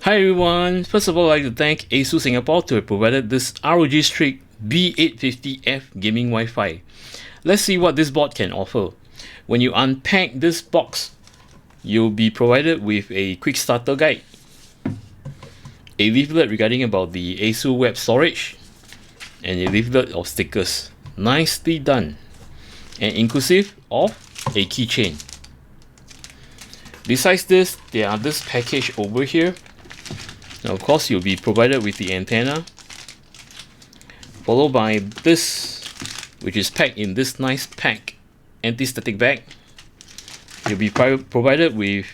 Hi everyone, first of all I'd like to thank Asus Singapore to have provided this ROG Strix B850-F gaming Wi-Fi. Let's see what this board can offer. When you unpack this box, you'll be provided with a quick starter guide, a leaflet regarding about the Asus web storage, and a leaflet of stickers. Nicely done, and inclusive of a keychain. Besides this, there are this package over here. Now, of course, you'll be provided with the antenna, followed by this, which is packed in this nice pack anti-static bag. You'll be provided with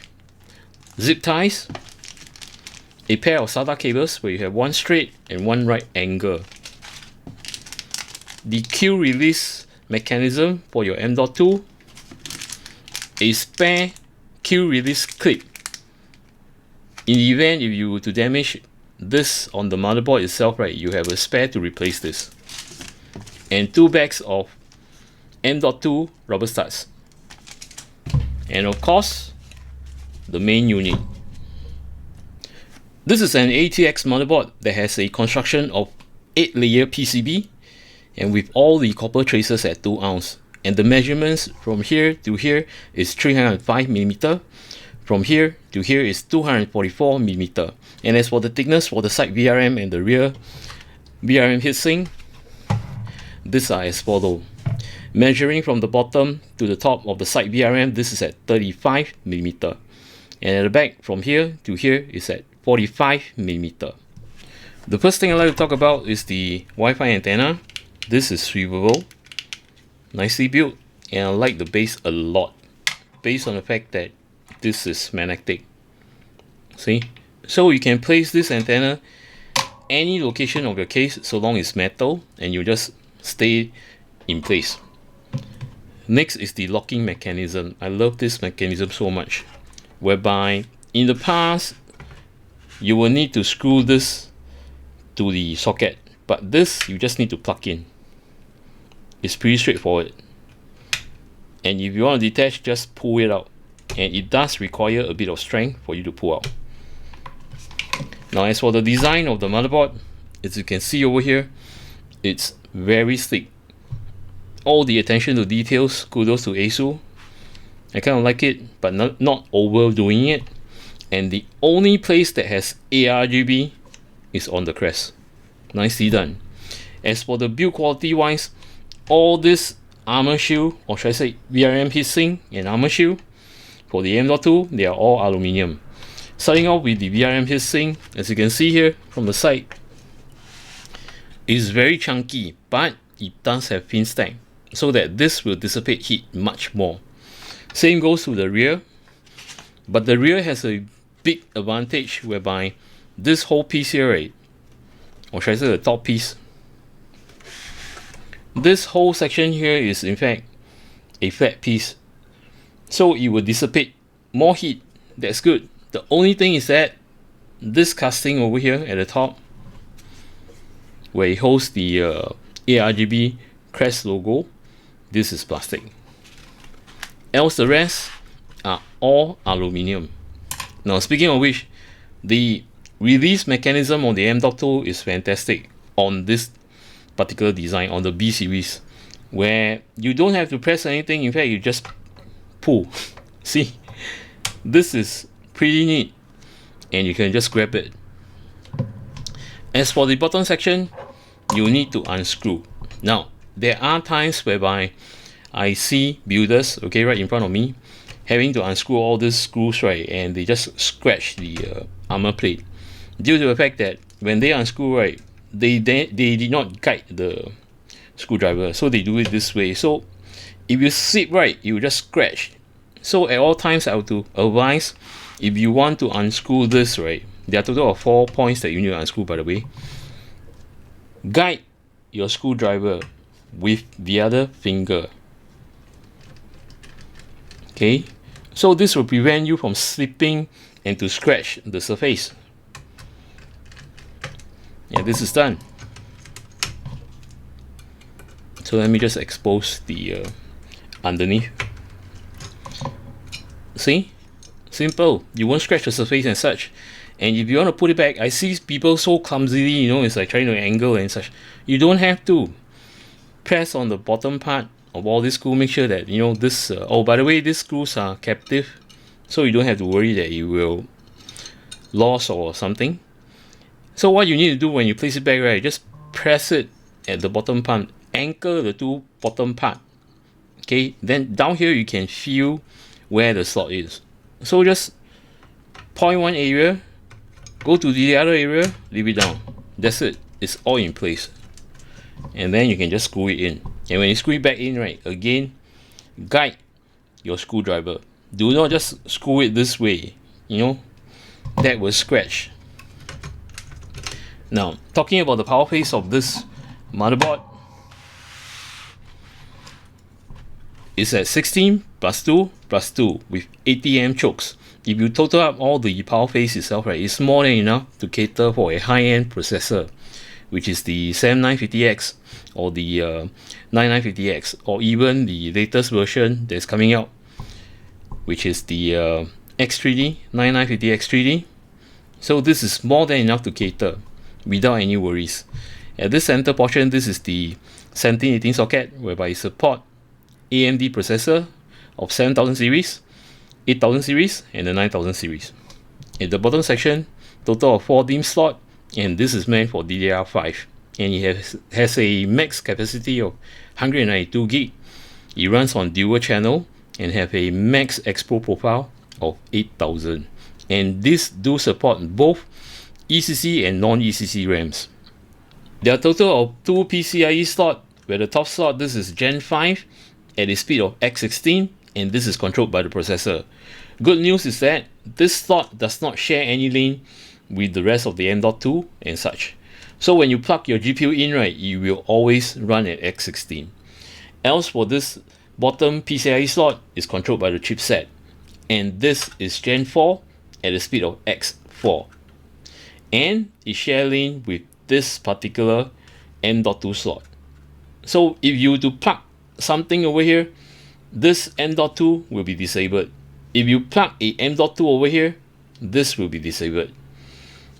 zip ties, a pair of SATA cables where you have one straight and one right angle, the Q release mechanism for your M.2, a spare Q release clip in the event if you were to damage this on the motherboard itself, right, you have a spare to replace this, and 2 bags of M.2 rubber studs, and of course the main unit. This is an ATX motherboard that has a construction of 8-layer PCB and with all the copper traces at 2 ounce, and the measurements from here to here is 305mm. From here to here is 244mm, and as for the thickness for the side VRM and the rear VRM heatsink, these are as follows. Measuring from the bottom to the top of the side VRM, this is at 35mm, and at the back from here to here is at 45mm. The first thing I'd like to talk about is the Wi-Fi antenna. This is swivelable, nicely built, and I like the base a lot, based on the fact that this is magnetic. See, so you can place this antenna any location of your case so long it's metal, and you just stay in place. Next is the locking mechanism. I love this mechanism so much, whereby in the past you will need to screw this to the socket, but this you just need to plug in. It's pretty straightforward, and if you want to detach, just pull it out, and it does require a bit of strength for you to pull out. Now, as for the design of the motherboard, as you can see over here, it's very sleek. All the attention to details, kudos to Asus. I kind of like it, but not overdoing it. And the only place that has ARGB is on the crest. Nicely done. As for the build quality wise, all this armor shield, or should I say VRM heatsink and armor shield, for the M.2, they are all aluminium. Starting off with the VRM heatsink, as you can see here from the side, is very chunky, but it does have pin stack, so that this will dissipate heat much more. Same goes to the rear, but the rear has a big advantage whereby this whole piece here, right, or should I say the top piece, this whole section here is in fact a flat piece, so it will dissipate more heat. That's good. The only thing is that this casting over here at the top, where it holds the ARGB crest logo, this is plastic. Else the rest are all aluminium. Now, speaking of which, the release mechanism on the M.2 is fantastic on this particular design, on the B series, where you don't have to press anything. In fact, you just pull. See, this is pretty neat, and you can just grab it. As for the bottom section, you need to unscrew. Now, there are times whereby I see builders, okay, right in front of me, having to unscrew all these screws, right, and they just scratch the armor plate, due to the fact that when they unscrew, right, they did not guide the screwdriver, so they do it this way. So if you sit right, you just scratch. So at all times, I have to advise, if you want to unscrew this, right, there are a total of 4 points that you need to unscrew, by the way. Guide your screwdriver with the other finger. Okay, so this will prevent you from slipping and to scratch the surface. Yeah, this is done. So let me just expose the underneath. See, simple. You won't scratch the surface and such. And if you want to put it back, I see people so clumsily, you know, it's like trying to angle and such. You don't have to. Press on the bottom part of all this screw, make sure that, you know, this, oh, by the way, these screws are captive, so you don't have to worry that you will lose or something. So what you need to do when you place it back, right, just press it at the bottom part, anchor the two bottom part. Okay, then down here you can feel where the slot is. So just point one area, go to the other area, leave it down. That's it. It's all in place. And then you can just screw it in. And when you screw it back in, right, again, guide your screwdriver. Do not just screw it this way. You know, that will scratch. Now, talking about the power face of this motherboard, it's at 16 plus 2 plus 2 with 80 chokes. If you total up all the power face itself, right, it's more than enough to cater for a high-end processor, which is the 7950X or the 9950X, or even the latest version that's coming out, which is the X3D, 9950X3D. So this is more than enough to cater without any worries. At this center portion, this is the 1718 socket, whereby it supports AMD processor of 7000 series, 8000 series, and the 9000 series. At the bottom section, total of 4 DIMM slot, and this is meant for DDR5, and it has a max capacity of 192 gig. It runs on dual channel and have a max expo profile of 8000, and this do support both ECC and non-ECC RAMs. There are a total of 2 PCI-E slot, where the top slot, this is Gen 5 at a speed of x16, and this is controlled by the processor. Good news is that this slot does not share any lane with the rest of the M.2 and such. So when you plug your GPU in, right, you will always run at x16. Else for this bottom PCI-E slot is controlled by the chipset, and this is Gen 4 at a speed of x4, and it share lane with this particular M.2 slot. So if you were to plug something over here, this M.2 will be disabled. If you plug a M.2 over here, this will be disabled.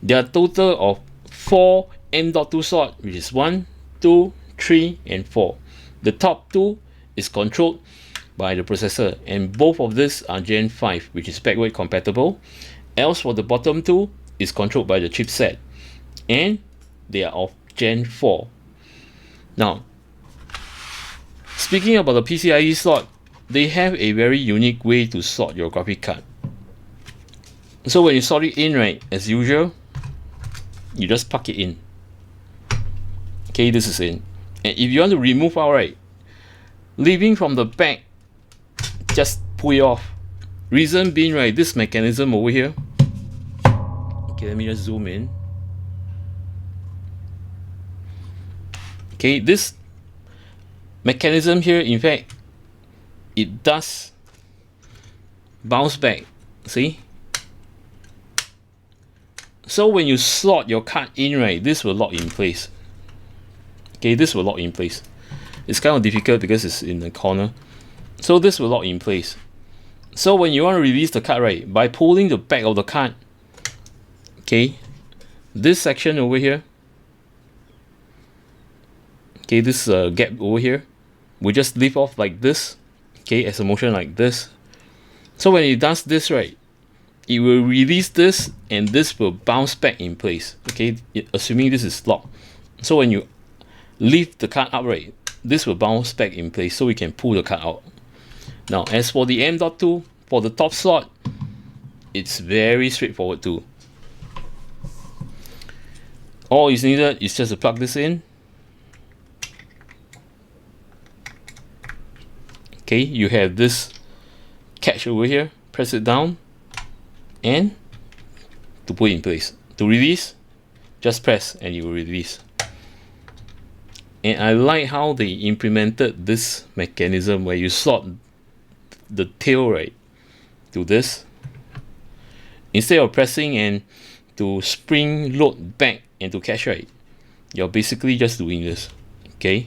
There are a total of 4 M.2 slots, which is 1, 2, 3, and 4. The top 2 is controlled by the processor, and both of these are Gen 5, which is backward compatible. Else for the bottom 2 is controlled by the chipset, and they are of Gen 4. Now, speaking about the PCI-E slot, they have a very unique way to slot your graphic card. So when you slot it in, right, as usual, you just plug it in. Okay, this is in. And if you want to remove out, right, leaving from the back, just pull it off. Reason being, right, this mechanism over here. Okay, let me just zoom in. Okay, this mechanism here, in fact, it does bounce back. See? So when you slot your card in, right, this will lock in place. Okay, this will lock in place. It's kind of difficult because it's in the corner. So this will lock in place. So when you want to release the card, right, by pulling the back of the card, okay, this section over here, okay, this gap over here, we just lift off like this, okay, as a motion like this. So when it does this, right, it will release this, and this will bounce back in place, okay, assuming this is locked. So when you lift the card up, right, this will bounce back in place, so we can pull the card out. Now, as for the M.2, for the top slot, it's very straightforward too. All is needed is just to plug this in. Okay, you have this catch over here, press it down, and to put it in place. To release, just press and you will release. And I like how they implemented this mechanism where you slot the tail, right, to this. Instead of pressing and to spring load back and to catch, right, you're basically just doing this. Okay,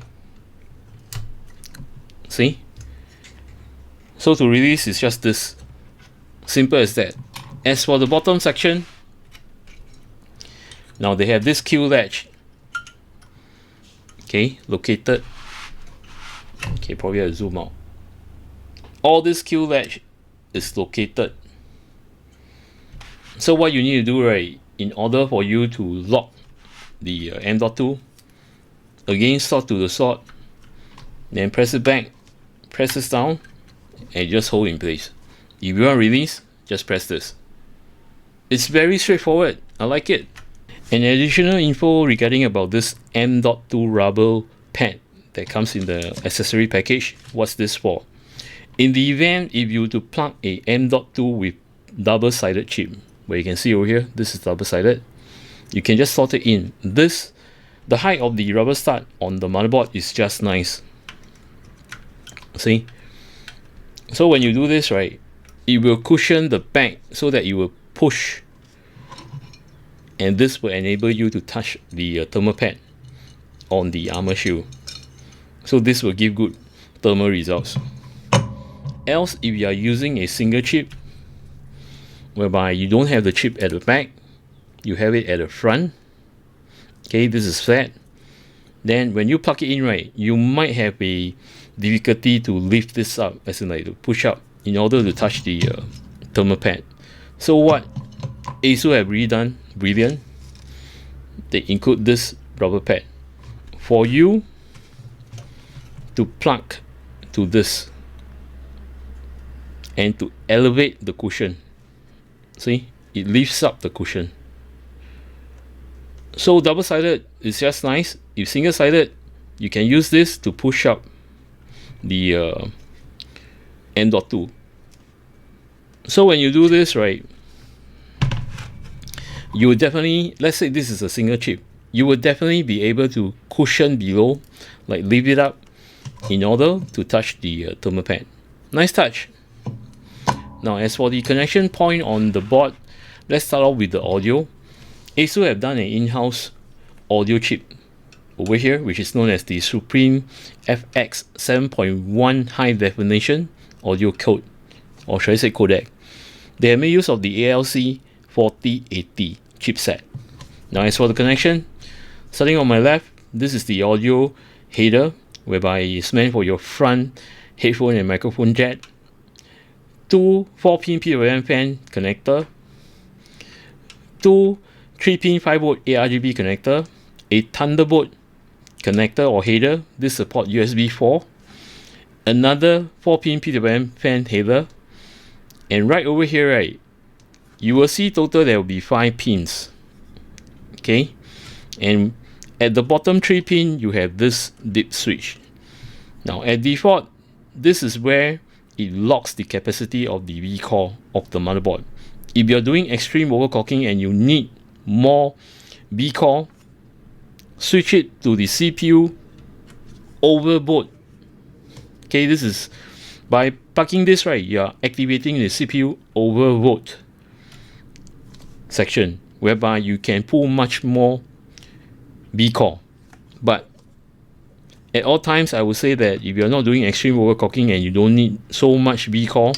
see? So to release is just this, simple as that. As for the bottom section, Now they have this Q latch, okay, located. Okay, probably I'll zoom out. All this Q latch is located. So what you need to do, right, in order for you to lock the M.2, again slot to the slot, then press it back, press this down, and just hold in place. If you want to release, just press this. It's very straightforward. I like it. An additional info regarding about this M.2 rubber pad that comes in the accessory package. What's this for? In the event if you were to plug a M.2 with double-sided chip, where you can see over here, this is double-sided, you can just slot it in. The height of the rubber stud on the motherboard is just nice. See? So when you do this, right, it will cushion the back so that it will push, and this will enable you to touch the thermal pad on the armor shield. So this will give good thermal results. Else, if you are using a single chip, whereby you don't have the chip at the back, you have it at the front, okay, this is flat, then when you plug it in, right, you might have a difficulty to lift this up, as in like to push up in order to touch the thermal pad. So what Asus have really done, brilliant, they include this rubber pad for you to plug to this and to elevate the cushion. See, it lifts up the cushion. So double-sided is just nice. If single-sided, you can use this to push up the M.2. So when you do this, right, you will definitely, let's say this is a single chip, you will definitely be able to cushion below, like lift it up in order to touch the thermal pad. Nice touch. Now as for the connection point on the board, let's start off with the audio. Asus have done an in-house audio chip over here, which is known as the Supreme FX 7.1 high definition audio code, or should I say codec. They have made use of the ALC 4080 chipset. Now as for the connection, starting on my left, this is the audio header, whereby it's meant for your front headphone and microphone jack. Two 4-pin PWM fan connector, two 3-pin 5V ARGB connector, a Thunderbolt connector or header, this support USB 4, another 4-pin PWM fan header, and right over here, right, you will see total there will be 5 pins. Okay, and at the bottom 3 pin you have this dip switch. Now at default, this is where it locks the capacity of the V-core of the motherboard. If you're doing extreme overclocking and you need more V-core, switch it to the CPU overboard. Okay, this is by plugging this, right, you are activating the CPU overload section, whereby you can pull much more V-core. But at all times, I would say that if you're not doing extreme overclocking and you don't need so much V-core,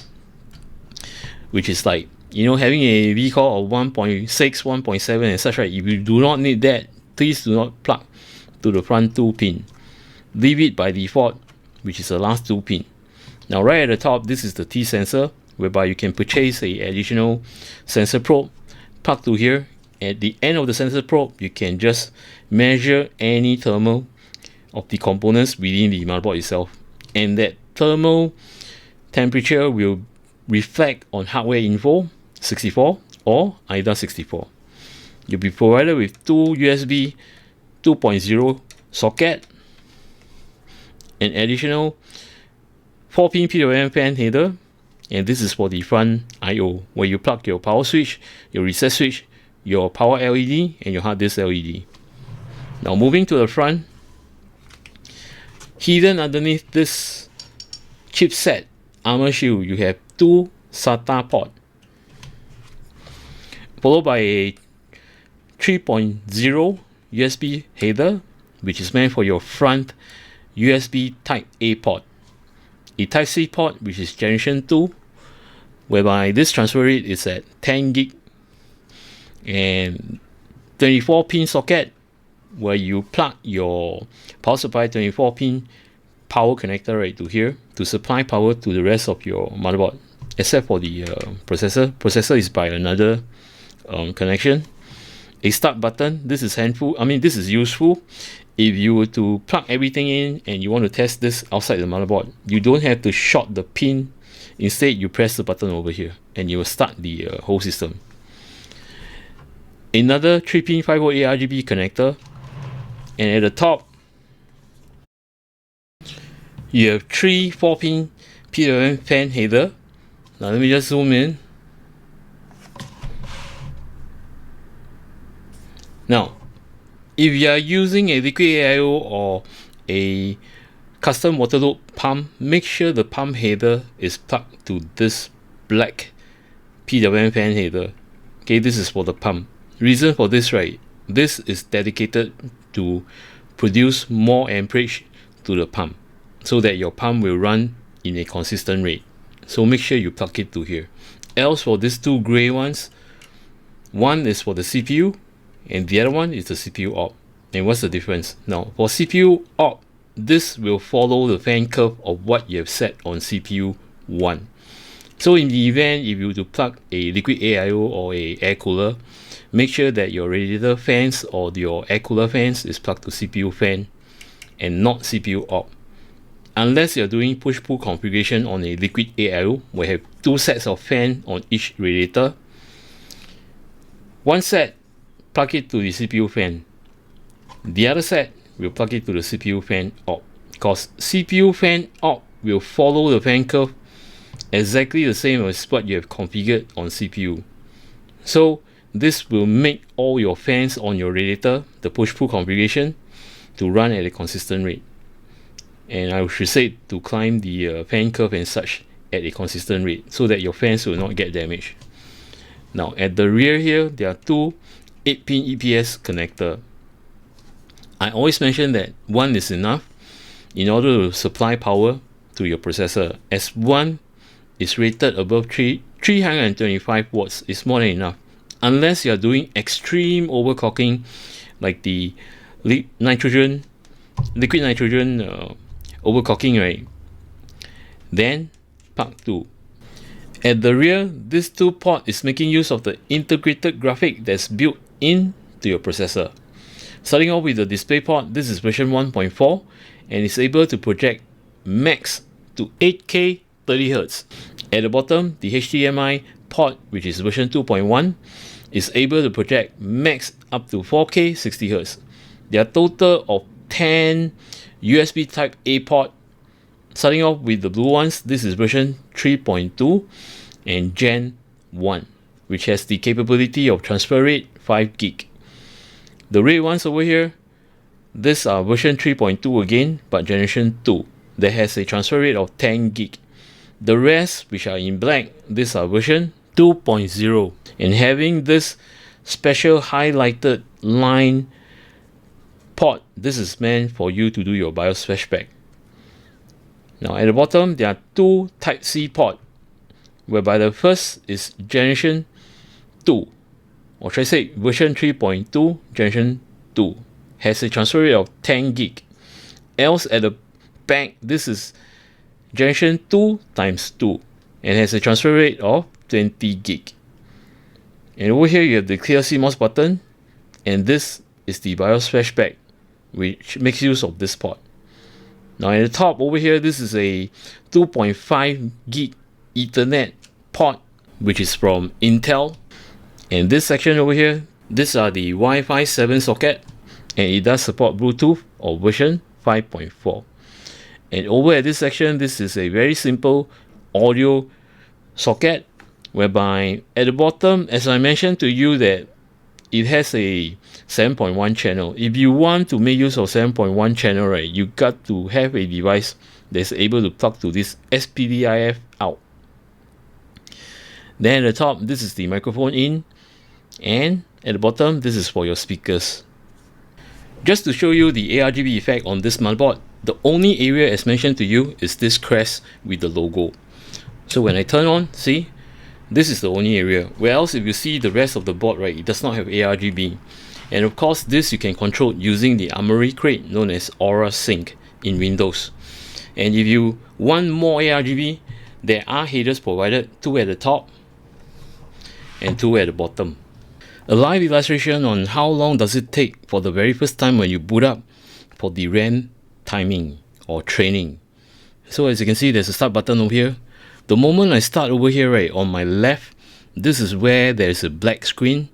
which is like, you know, having a V-core of 1.6, 1.7 and such, right, if you do not need that, please do not plug to the front 2 pin. Leave it by default, which is the last 2 pin. Now right at the top, this is the T sensor, whereby you can purchase a additional sensor probe, plug to here. At the end of the sensor probe, you can just measure any thermal of the components within the motherboard itself, and that thermal temperature will reflect on hardware info 64 or IDA 64. You'll be provided with 2 USB 2.0 socket, an additional 4-pin PWM fan header, and this is for the front I/O, where you plug your power switch, your reset switch, your power LED, and your hard disk LED. Now moving to the front, hidden underneath this chipset armor shield, you have 2 SATA port, followed by a 3.0 USB header, which is meant for your front USB Type A port, a Type C port, which is generation 2, whereby this transfer rate is at 10 gig, and 24-pin socket where you plug your power supply 24-pin power connector right to here to supply power to the rest of your motherboard, except for the processor. Processor is by another connection. A start button. This is this is useful if you were to plug everything in and you want to test this outside the motherboard. You don't have to short the pin. Instead, you press the button over here and you will start the whole system. Another 3-pin 5V ARGB connector, and at the top you have 3 4-pin PWM fan header. Now let me just zoom in. Now, if you are using a liquid AIO or a custom water loop pump, make sure the pump header is plugged to this black PWM fan header. Okay, this is for the pump. Reason for this, right? This is dedicated to produce more amperage to the pump so that your pump will run in a consistent rate. So make sure you plug it to here. Else, for these 2 gray ones, one is for the CPU and the other one is the CPU op. And what's the difference? Now, for CPU op, this will follow the fan curve of what you have set on CPU 1. So in the event if you were to plug a liquid AIO or a air cooler, make sure that your radiator fans or your air cooler fans is plugged to CPU fan and not CPU op. Unless you're doing push-pull configuration on a liquid AIO, where you have 2 sets of fan on each radiator. One set, plug it to the CPU fan. The other set will plug it to the CPU fan op, because CPU fan op will follow the fan curve exactly the same as what you have configured on CPU. So this will make all your fans on your radiator, the push-pull configuration, to run at a consistent rate. And I should say to climb the fan curve and such at a consistent rate so that your fans will not get damaged. Now at the rear here, there are 2 8-pin EPS connector. I always mention that one is enough in order to supply power to your processor, as one is rated above 325 watts is more than enough. Unless you are doing extreme overclocking like the liquid nitrogen overclocking, right? Then plug 2. At the rear, this 2 port is making use of the integrated graphic that's built into your processor. Starting off with the display port, this is version 1.4 and is able to project max to 8K 30Hz. At the bottom, the HDMI port, which is version 2.1, is able to project max up to 4K 60Hz. There are a total of 10 USB type A port. Starting off with the blue ones, this is version 3.2 and Gen 1, which has the capability of transfer rate 5 gig. The red ones over here, these are version 3.2 again, but generation 2, that has a transfer rate of 10 gig. The rest, which are in black, these are version 2.0, and having this special highlighted line port, this is meant for you to do your BIOS flashback. Now at the bottom, there are 2 Type-C port, whereby the first is generation 2, or should I say version 3.2 generation 2, has a transfer rate of 10 gig. Else at the back, this is generation 2 times 2 and has a transfer rate of 20 gig. And over here you have the clear CMOS button, and this is the BIOS flashback, which makes use of this port. Now at the top over here, this is a 2.5 gig Ethernet port, which is from Intel. And this section over here, these are the Wi-Fi 7 socket, and it does support Bluetooth or version 5.4. And over at this section, this is a very simple audio socket, whereby at the bottom, as I mentioned to you, that it has a 7.1 channel. If you want to make use of 7.1 channel, right, you got to have a device that's able to plug to this SPDIF out. Then at the top, this is the microphone in, and at the bottom, this is for your speakers. Just to show you the ARGB effect on this motherboard, the only area as mentioned to you is this crest with the logo. So when I turn on, see, this is the only area. Where else, if you see the rest of the board, right, it does not have ARGB. And of course, this you can control using the Armory crate known as Aura Sync in Windows. And if you want more ARGB, there are headers provided, 2 at the top and 2 at the bottom. A live illustration on how long does it take for the very first time when you boot up for the RAM timing or training. So as you can see, there's a start button over here. The moment I start over here, right on my left, this is where there's a black screen.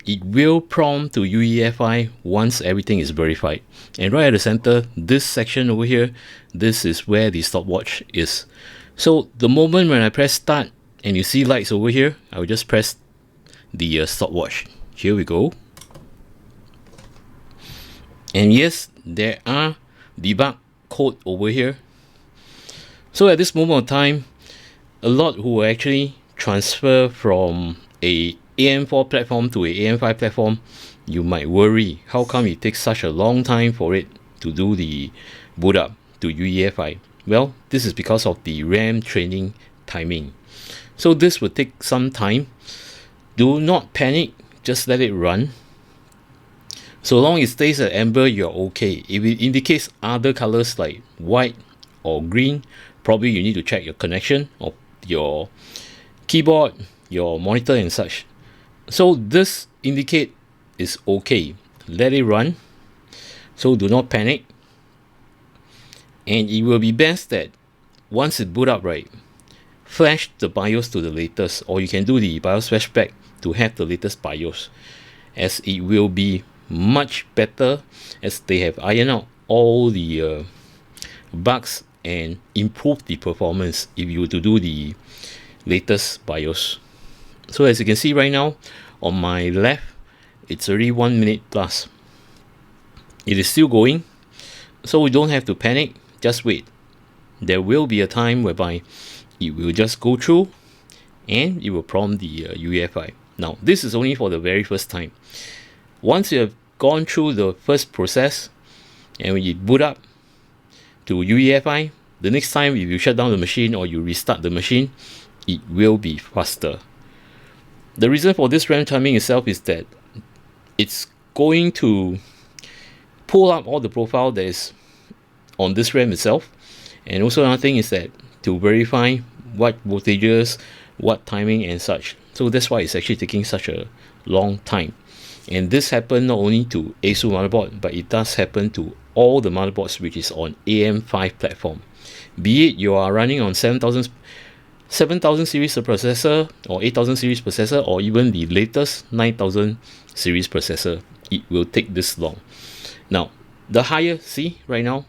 It will prompt to UEFI once everything is verified. And right at the center, this section over here, this is where the stopwatch is. So the moment when I press start and you see lights over here, I will just press the stopwatch. Here we go. And yes, there are debug code over here. So at this moment of time, a lot who actually transfer from a AM4 platform to a AM5 platform, you might worry, how come it takes such a long time for it to do the boot up to UEFI? Well, this is because of the RAM training timing. So this will take some time. Do not panic, just let it run. So long it stays at amber, you're okay. If it indicates other colors like white or green, probably you need to check your connection of your keyboard, your monitor and such. So this indicate is okay. Let it run. So do not panic. And it will be best that once it boot up, right, flash the BIOS to the latest, or you can do the BIOS flashback to have the latest BIOS, as it will be much better, as they have ironed out all the bugs and improve the performance if you were to do the latest BIOS. So as you can see right now on my left, it's already 1 minute plus. It is still going, so we don't have to panic, just wait. There will be a time whereby it will just go through and it will prompt the UEFI. Now this is only for the very first time. Once you have gone through the first process and when you boot up to UEFI, the next time if you shut down the machine or you restart the machine, it will be faster. The reason for this RAM timing itself is that it's going to pull up all the profile that is on this RAM itself. And also another thing is that to verify what voltages, what timing and such. So that's why it's actually taking such a long time. And this happened not only to Asus motherboard, but it does happen to all the motherboards which is on AM5 platform. Be it you are running on 7000 series processor or 8000 series processor, or even the latest 9000 series processor, it will take this long. Now the higher, see right now,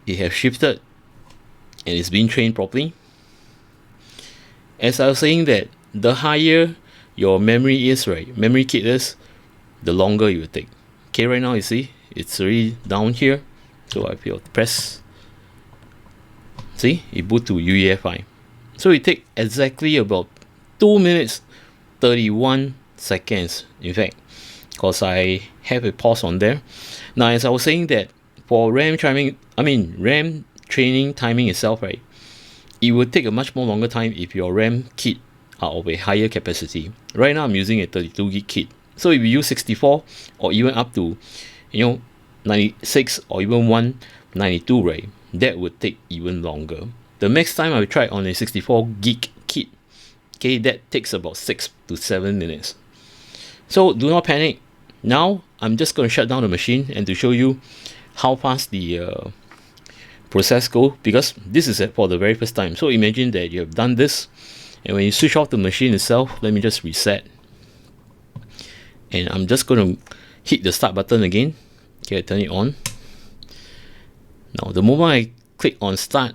it has shifted and it's being trained properly. As I was saying that the higher your memory is, right, memory kit is, the longer it will take. Okay, right now you see it's already down here, so I feel press. See, it boot to UEFI. So it takes exactly about 2 minutes 31 seconds, in fact, because I have a pause on there. Now as I was saying that for RAM training timing itself, right, it will take a much more longer time if your RAM kit are of a higher capacity. Right now I'm using a 32 gig kit, so if you use 64 or even up to 96 or even 192, right, that would take even longer. The max time I will try on a 64 gig kit, okay, that takes about 6 to 7 minutes. So do not panic. Now I'm just going to shut down the machine and to show you how fast the process go, because this is for the very first time. So imagine that you have done this, and when you switch off the machine itself, let me just reset, and I'm just going to hit the start button again. Okay, turn it on. Now the moment I click on start,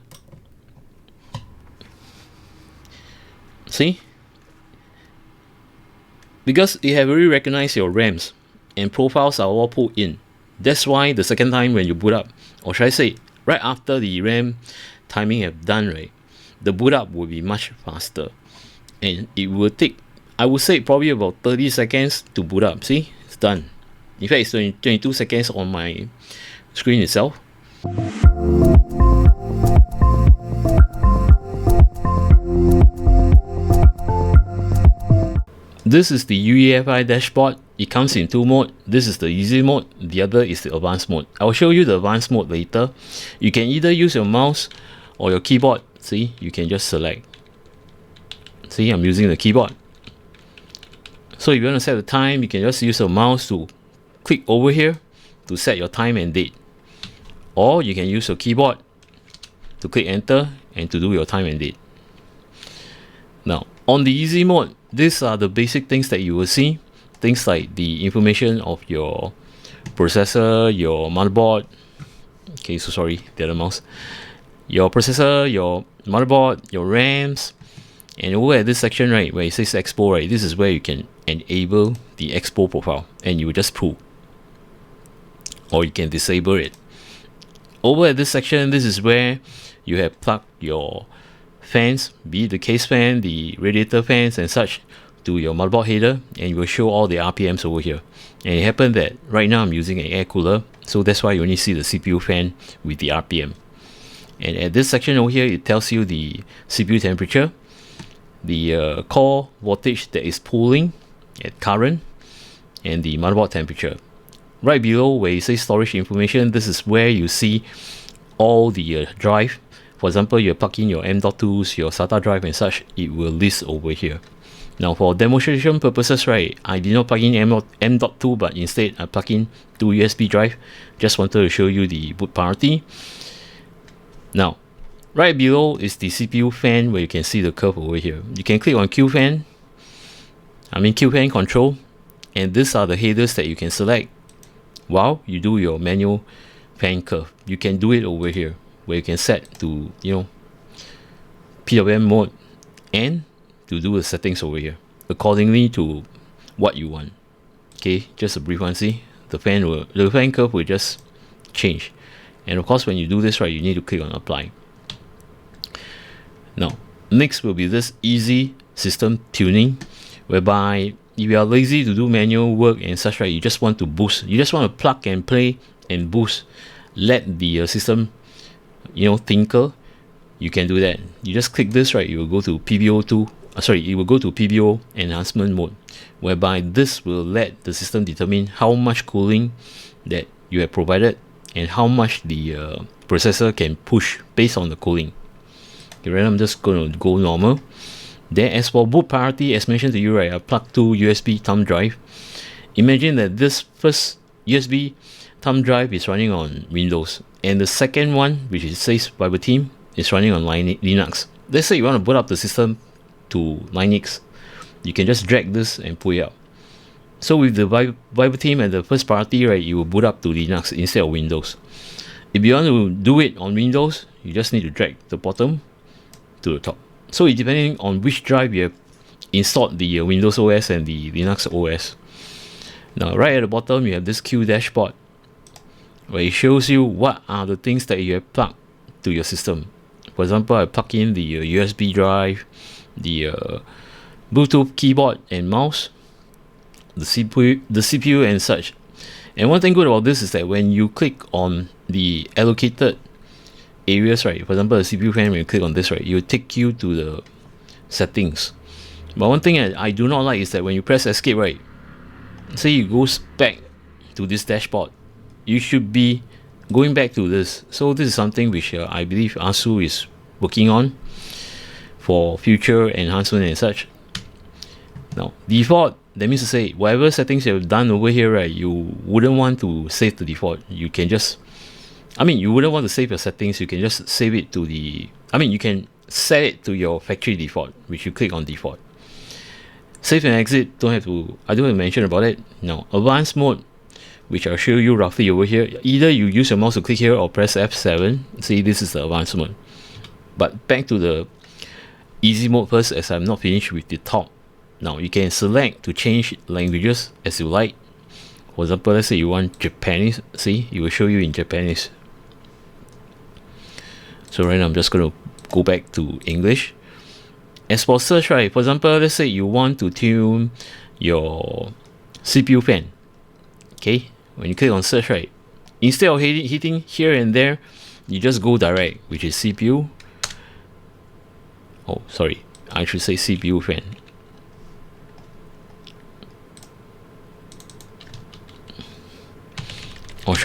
see, because it have already recognized your RAMs and profiles are all pulled in, that's why the second time when you boot up, or should I say right after the RAM timing have done, right, the boot up will be much faster, and it will take, I would say, probably about 30 seconds to boot up. See, it's done. In fact, it's 22 seconds on my screen itself. This is the UEFI dashboard it comes in two mode. This is the easy mode, the other is the advanced mode. I'll show you the advanced mode later. You can either use your mouse or your keyboard. See, you can just select. See, I'm using the keyboard. So if you want to set the time, you can just use your mouse to click over here to set your time and date, or you can use your keyboard to click enter and to do your time and date. Now on the easy mode, these are the basic things that you will see. Things like the information of your processor, your motherboard. Okay, so sorry, the other mouse. Your processor, your motherboard, your RAMs. And over at this section, right, where it says Expo, right, this is where you can enable the Expo profile, and you will just pull, or you can disable it. Over at this section, this is where you have plugged your fans, be it the case fan, the radiator fans and such, to your motherboard header, and you will show all the RPMs over here. And it happened that right now I'm using an air cooler, so that's why you only see the CPU fan with the RPM. And at this section over here, it tells you the CPU temperature, the core voltage that is pulling at current, and the motherboard temperature. Right below where it says storage information, this is where you see all the drive. For example, you plug in your M.2s, your SATA drive and such, it will list over here. Now for demonstration purposes, right, I did not plug in M.2, but instead I plug in 2 USB drive. Just wanted to show you the boot priority. Now right below is the CPU fan, where you can see the curve over here. You can click on Q fan control, and these are the headers that you can select while you do your manual fan curve. You can do it over here, where you can set to, PWM mode, and to do the settings over here accordingly to what you want. Okay, just a brief one. See, the fan curve will just change, and of course when you do this, right, you need to click on apply. Now next will be this easy system tuning, whereby if you are lazy to do manual work and such, right, you just want to boost, you just want to plug and play and boost, let the system tinkle, you can do that. You just click this, right, you will go to PBO enhancement mode, whereby this will let the system determine how much cooling that you have provided and how much the processor can push based on the cooling. Okay, right, I'm just going to go normal. Then as for boot priority, as mentioned to you, right, I plugged 2 USB thumb drive. Imagine that this first USB thumb drive is running on Windows, and the second one, which is says Viber Team, is running on Linux. Let's say you want to boot up the system to Linux, you can just drag this and pull it out. So with the Viber Team and the first priority, right, you will boot up to Linux instead of Windows. If you want to do it on Windows, you just need to drag the bottom to the top. So it depending on which drive you have installed the Windows OS and the Linux OS. Now right at the bottom, you have this Q dashboard, where it shows you what are the things that you have plugged to your system. For example, I plug in the USB drive, the Bluetooth keyboard and mouse, the CPU and such. And one thing good about this is that when you click on the allocated areas, right, for example the CPU fan, when you click on this, right, it will take you to the settings. But one thing I do not like is that when you press escape, right, say it goes back to this dashboard, you should be going back to this. So this is something which I believe Asus is working on for future enhancement and such. Now default, that means to say whatever settings you have done over here, right, you wouldn't want to save the default. You can just, you wouldn't want to save your settings. You can just save it to the, you can set it to your factory default, which you click on default. Save and exit, I don't have to mention about it. Now advanced mode, which I'll show you roughly over here. Either you use your mouse to click here or press F7. See, this is the advanced mode. But back to the easy mode first, as I'm not finished with the top. Now you can select to change languages as you like. For example, let's say you want Japanese. See, it will show you in Japanese. So right now I'm just going to go back to English. As for search, right, for example, let's say you want to tune your CPU fan. Okay, when you click on search, right, instead of hitting here and there, you just go direct, which is CPU. Oh, sorry, I should say CPU fan.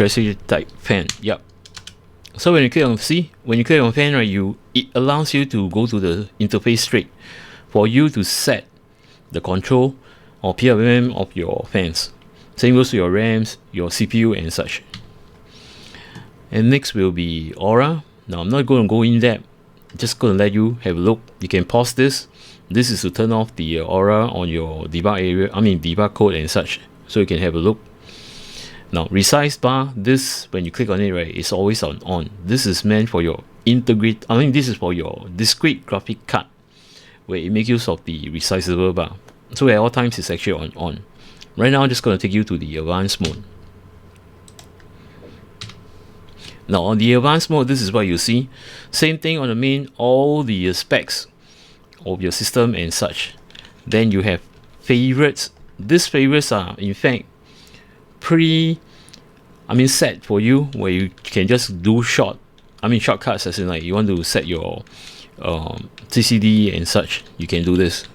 should I say type fan? Yep. So when you click on fan, right, it allows you to go to the interface straight for you to set the control or PWM of your fans. Same goes to your RAMs, your CPU and such. And next will be Aura. Now I'm not going to go in depth, just going to let you have a look. You can pause this. This is to turn off the Aura on your debug area, debug code and such, so you can have a look. Now resize bar, this when you click on it, right, it's always on. This is meant for your this is for your discrete graphic card, where it makes use of the resizable bar. So at all times it's actually on. Right now I'm just going to take you to the advanced mode. Now on the advanced mode, this is what you see. Same thing on the main, all the specs of your system and such. Then you have favorites. These favorites are in fact set for you, where you can just do shortcuts, as in like you want to set your TCD and such, you can do this.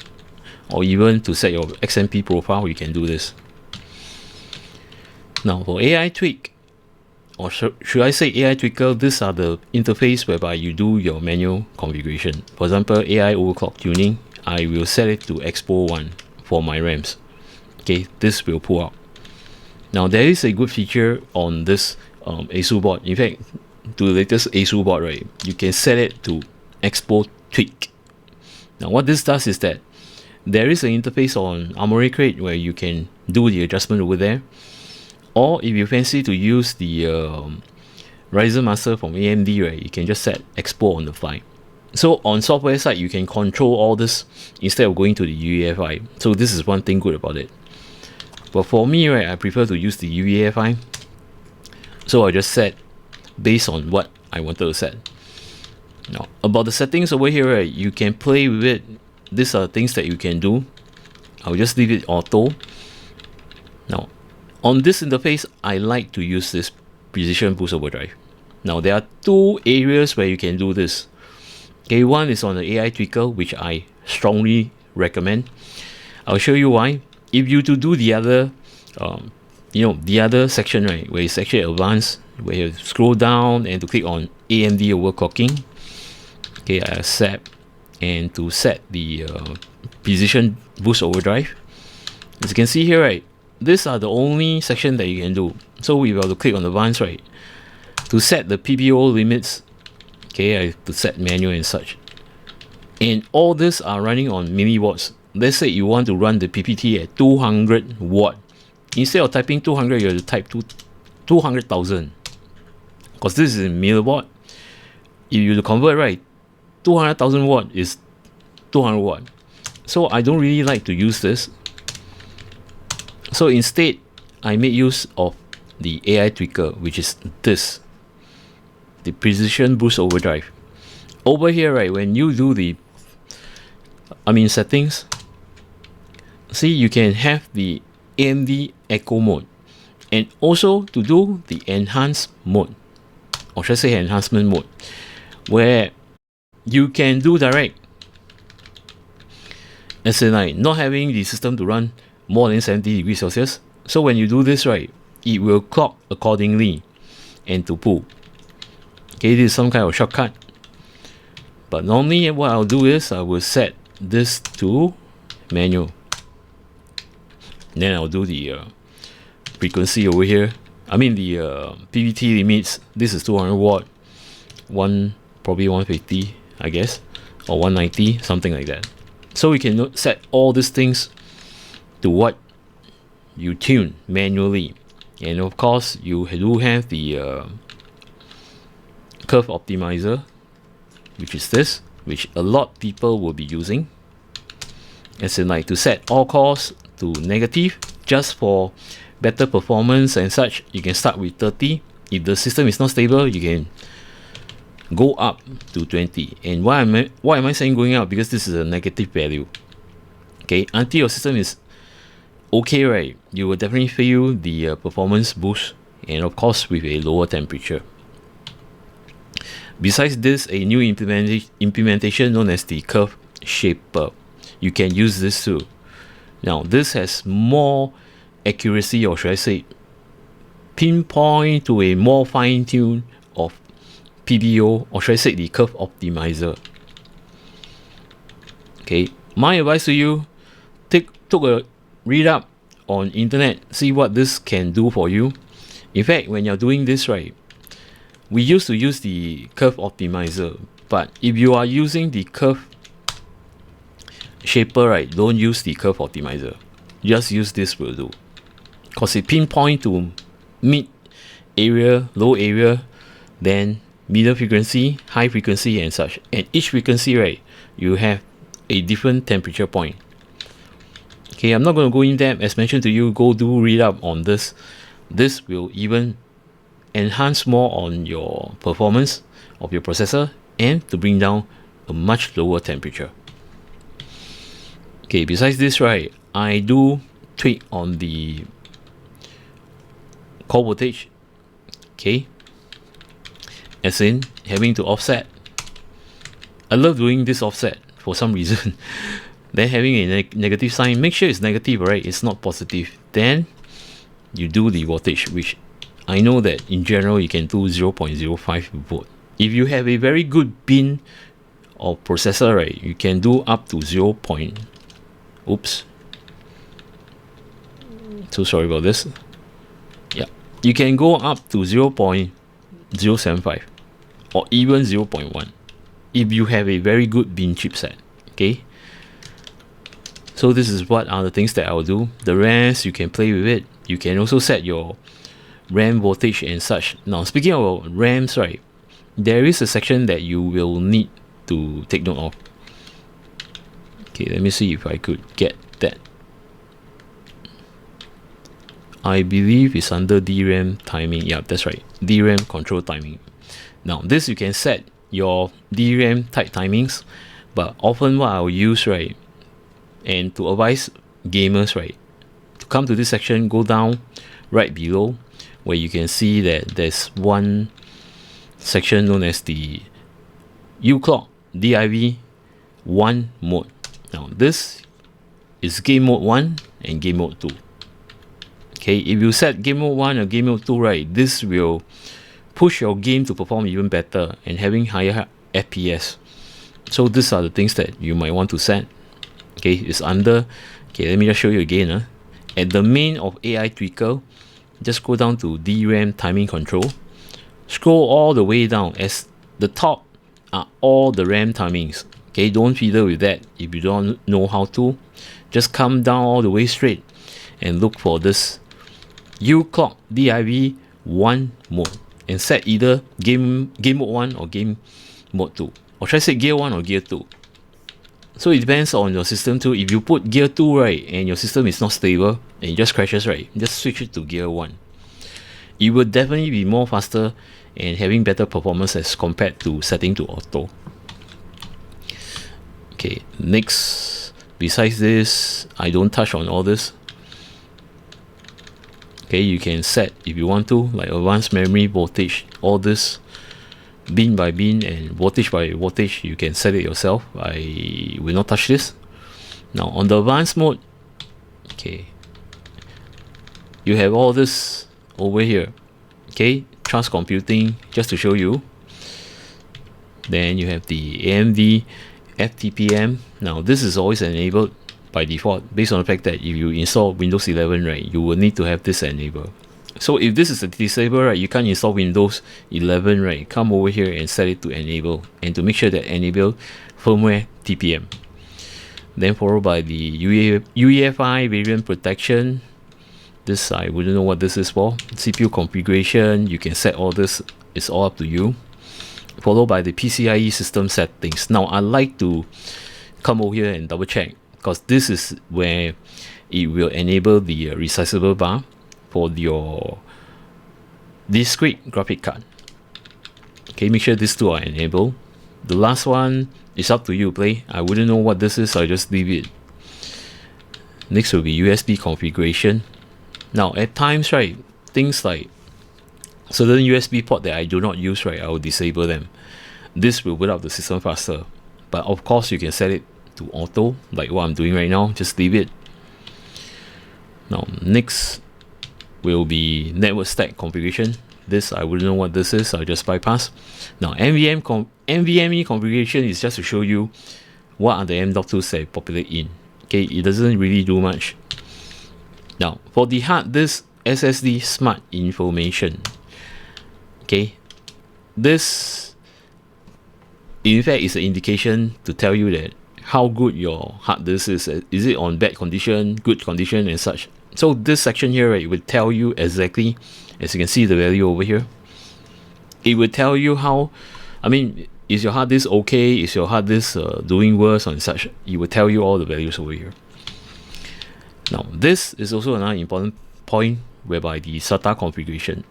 Or even to set your XMP profile, you can do this. Now for AI tweak, or should I say AI tweaker, these are the interface whereby you do your manual configuration. For example, AI overclock tuning, I will set it to Expo 1 for my RAMs. Okay, this will pull out. Now there is a good feature on this Asus board. In fact, to the latest Asus board, right, you can set it to Expo tweak. Now what this does is that there is an interface on Armoury Crate where you can do the adjustment over there. Or if you fancy to use the Ryzen Master from AMD, right, you can just set Expo on the fly. So on software side, you can control all this instead of going to the UEFI. So this is one thing good about it. But for me, right, I prefer to use the UEFI. So I just set based on what I wanted to set. Now about the settings over here, right, you can play with it. These are things that you can do. I'll just leave it auto. Now on this interface, I like to use this precision boost overdrive. Now there are two areas where you can do this. Okay, one is on the AI tweaker, which I strongly recommend. I'll show you why. If you to do the other, the other section, right, where it's actually advanced, where you scroll down and to click on AMD overclocking. Okay, I accept, and to set the precision boost overdrive. As you can see here, right, these are the only section that you can do. So we will click on advanced, right, to set the PPO limits. Okay, I have to set manual and such. And all these are running on milliwatts. Let's say you want to run the PPT at 200 watt. Instead of typing 200, you have to type 200,000. Because this is in milliwatt. If you convert, right, 200,000 watt is 200 watt. So I don't really like to use this. So instead, I made use of the AI tweaker, which is this, the precision boost overdrive. Over here, right, when you do the settings, see, you can have the AMD echo mode, and also to do the enhanced mode, or should I say enhancement mode, where you can do direct, as in like not having the system to run more than 70 degrees Celsius. So when you do this, right, it will clock accordingly and to pull. Okay, this is some kind of shortcut. But normally what I'll do is I will set this to manual. Then I'll do the frequency over here. The PVT limits. This is 200 watt, probably 150, I guess, or 190, something like that. So we can set all these things to what you tune manually. And of course, you do have the curve optimizer, which is this, which a lot of people will be using. As in like to set all cores to negative, just for better performance and such. You can start with 30. If the system is not stable, you can go up to 20. And why am I saying going up? Because this is a negative value. Okay, until your system is okay, right, you will definitely feel the performance boost, and of course with a lower temperature. Besides this, a new implementation known as the curve shaper, you can use this too. Now this has more accuracy, or should I say pinpoint to a more fine-tune of PBO, or should I say the curve optimizer. Okay, my advice to you, take a read up on internet, see what this can do for you. In fact, when you're doing this, right, we used to use the curve optimizer, but if you are using the curve shaper, right, don't use the curve optimizer, just use this will do, because it pinpoint to mid area, low area, then middle frequency, high frequency, and such. And each frequency, right, you have a different temperature point. Okay, I'm not going to go in depth. As mentioned to you, go do read up on this. This will even enhance more on your performance of your processor and to bring down a much lower temperature. Okay, besides this, right, I do tweak on the core voltage. Okay, as in having to offset. I love doing this offset for some reason. Then having a negative sign, make sure it's negative, right? It's not positive. Then you do the voltage, which I know that in general you can do 0.05 volt. If you have a very good bin or processor, right, you can do up to 0. Oops. So sorry about this. Yeah, you can go up to 0.075 or even 0.1 if you have a very good bin chipset. Okay. So this is what are the things that I will do. The rest you can play with it. You can also set your RAM voltage and such. Now speaking of RAMs, right, there is a section that you will need to take note of. Okay, let me see if I could get that. I believe it's under DRAM timing. Yeah, that's right, DRAM control timing. Now this you can set your DRAM type timings, but often what I'll use, right, and to advise gamers, right, to come to this section, go down right below where you can see that there's one section known as the uClock DIV 1 mode. Now this is game mode 1 and game mode 2. Okay, if you set game mode 1 or game mode 2, right, this will push your game to perform even better and having higher FPS. So these are the things that you might want to set. Okay, it's under, okay, let me just show you again. At the main of AI Tweaker, just go down to DRAM timing control, scroll all the way down. As the top are all the RAM timings. Okay, don't fiddle with that if you don't know how to. Just come down all the way straight and look for this uClock DIV 1 mode and set either game mode 1 or game mode 2, or should I say gear 1 or gear 2. So it depends on your system too. If you put gear 2, right, and your system is not stable and it just crashes, right, just switch it to gear 1. It will definitely be more faster and having better performance as compared to setting to auto. Okay, next, besides this, I don't touch on all this. Okay, you can set if you want to, like advanced memory, voltage, all this bin by bin and voltage by voltage, you can set it yourself. I will not touch this. Now on the advanced mode, okay, you have all this over here. Okay, trust computing, just to show you. Then you have the AMD FTPM. Now this is always enabled by default based on the fact that if you install Windows 11, right, you will need to have this enabled. So if this is a disable, right, you can't install Windows 11, right, come over here and set it to enable, and to make sure that enable firmware TPM. Then followed by the UEFI variant protection. This I wouldn't know what this is for. CPU configuration, you can set all this, it's all up to you. Followed by the PCI-E system settings. Now I like to come over here and double check, because this is where it will enable the resizable bar for your discrete graphic card. Okay, make sure these two are enabled. The last one is up to you, play. I wouldn't know what this is, so I just leave it. Next will be USB configuration. Now at times, right, things like certain USB port that I do not use, right, I will disable them. This will boot up the system faster, but of course you can set it to auto like what I'm doing right now. Just leave it. Now next will be network stack configuration. This I wouldn't know what this is, I'll just bypass. Now NVMe configuration is just to show you what are the M.2s that populate in. Okay, it doesn't really do much. Now for the hard disk SSD smart information, okay, this in fact is an indication to tell you that how good your hard disk is. Is it on bad condition, good condition, and such. So this section here, right, it will tell you exactly, as you can see the value over here. It will tell you how, I mean, is your hard disk okay? Is your hard disk doing worse and such? It will tell you all the values over here. Now this is also another important point, whereby the SATA configuration.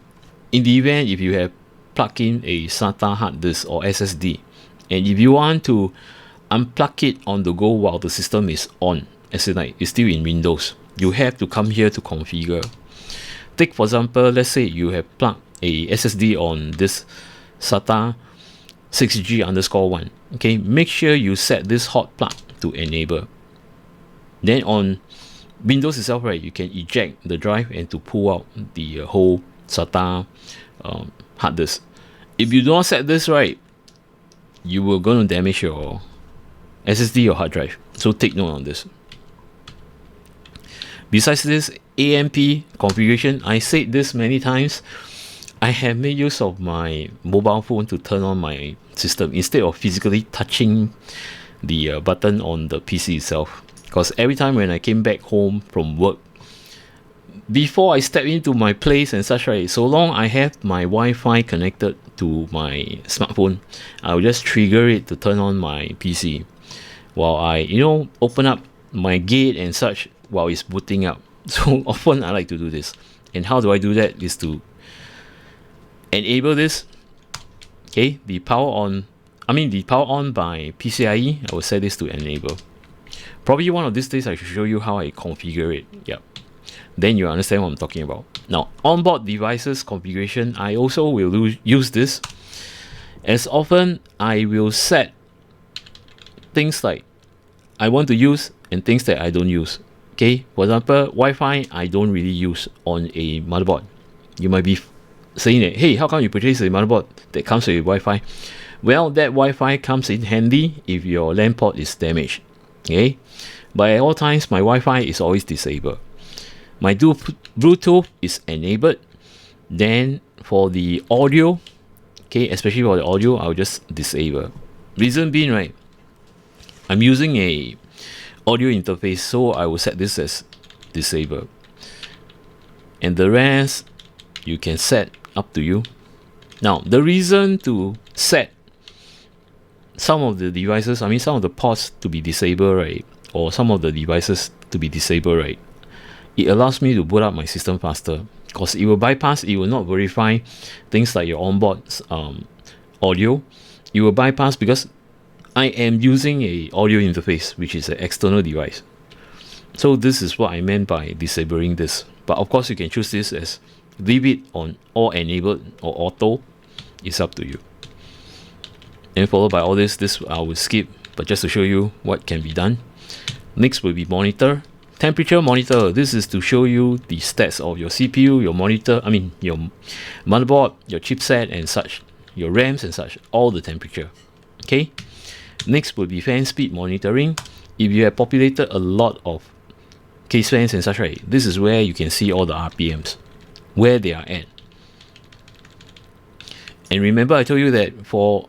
In the event if you have plugged in a SATA hard disk or SSD, and if you want to unplug it on the go while the system is on, as in like it's still in Windows, you have to come here to configure. Take for example, let's say you have plugged a SSD on this SATA 6G_1. Okay, make sure you set this hot plug to enable. Then on Windows itself, right, you can eject the drive and to pull out the whole SATA hard disk. If you don't set this right, you will going to damage your SSD or hard drive. So take note on this. Besides this AMP configuration, I said this many times, I have made use of my mobile phone to turn on my system instead of physically touching the button on the PC itself. Because every time when I came back home from work, before I step into my place and such, right, so long I have my Wi-Fi connected to my smartphone, I'll just trigger it to turn on my PC while I, you know, open up my gate and such while it's booting up. So often I like to do this. And how do I do that? Is to enable this. Okay, the power on by PCI-E, I will set this to enable. Probably one of these days I should show you how I configure it. Yep. Then you understand what I'm talking about. Now, onboard devices configuration, I also will use this. As often I will set things like I want to use and things that I don't use. Okay, for example, Wi-Fi I don't really use on a motherboard. You might be saying that, hey, how come you purchase a motherboard that comes with Wi-Fi? Well, that Wi-Fi comes in handy if your LAN port is damaged. Okay, but at all times my Wi-Fi is always disabled. My Bluetooth is enabled. Then for the audio, okay, especially for the audio, I'll just disable. Reason being, right, I'm using a audio interface, so I will set this as disable. And the rest you can set up to you. Now, the reason to set some of the devices, I mean some of the ports to be disabled, right, or some of the devices to be disabled, right, it allows me to boot up my system faster, because it will bypass, it will not verify things like your onboard audio. It will bypass because I am using a audio interface, which is an external device. So this is what I meant by disabling this. But of course you can choose this as leave it on or enabled or auto. It's up to you. And followed by all this I will skip, but just to show you what can be done. Next will be monitor. Temperature monitor. This is to show you the stats of your CPU, your monitor, I mean your motherboard, your chipset and such, your RAMs and such, all the temperature. Okay. Next will be fan speed monitoring. If you have populated a lot of case fans and such, right, this is where you can see all the RPMs, where they are at. And remember I told you that for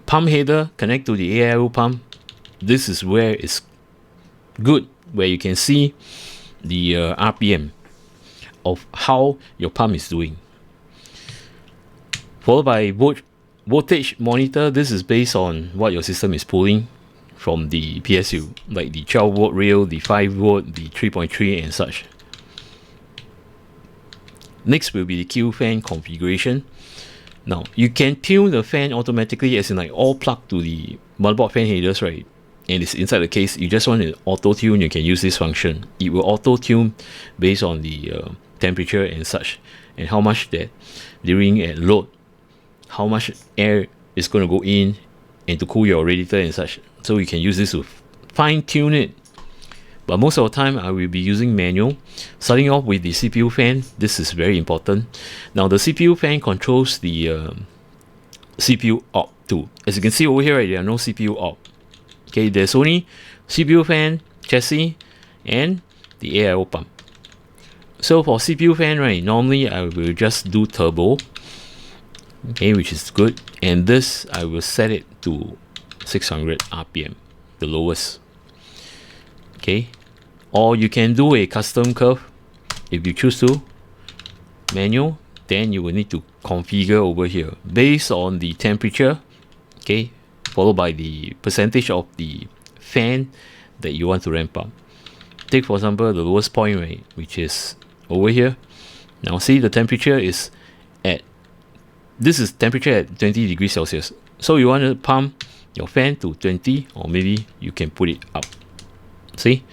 pump header connect to the AIO pump, this is where it's good, where you can see the RPM of how your pump is doing. Followed by voltage monitor. This is based on what your system is pulling from the PSU, like the 12 volt rail, the 5 volt, the 3.3 and such. Next will be the Q fan configuration. Now you can tune the fan automatically, as in like all plugged to the motherboard fan headers, right? And it's inside the case. You just want to auto tune, you can use this function. It will auto tune based on the temperature and such, and how much that during at load, how much air is going to go in and to cool your radiator and such. So you can use this to fine tune it but most of the time I will be using manual. Starting off with the CPU fan. This is very important. Now the CPU fan controls the CPU op too. As you can see over here, right, there are no CPU op. Okay, there's only CPU fan, chassis, and the AIO pump. So for CPU fan, right, normally I will just do turbo, okay, which is good, and this I will set it to 600 RPM, the lowest. Okay, or you can do a custom curve if you choose to. Manual, then you will need to configure over here based on the temperature, okay, followed by the percentage of the fan that you want to ramp up. Take for example the lowest point, right, which is over here. Now see, the temperature is at, this is temperature at 20 degrees Celsius. So you want to pump your fan to 20, or maybe you can put it up. See,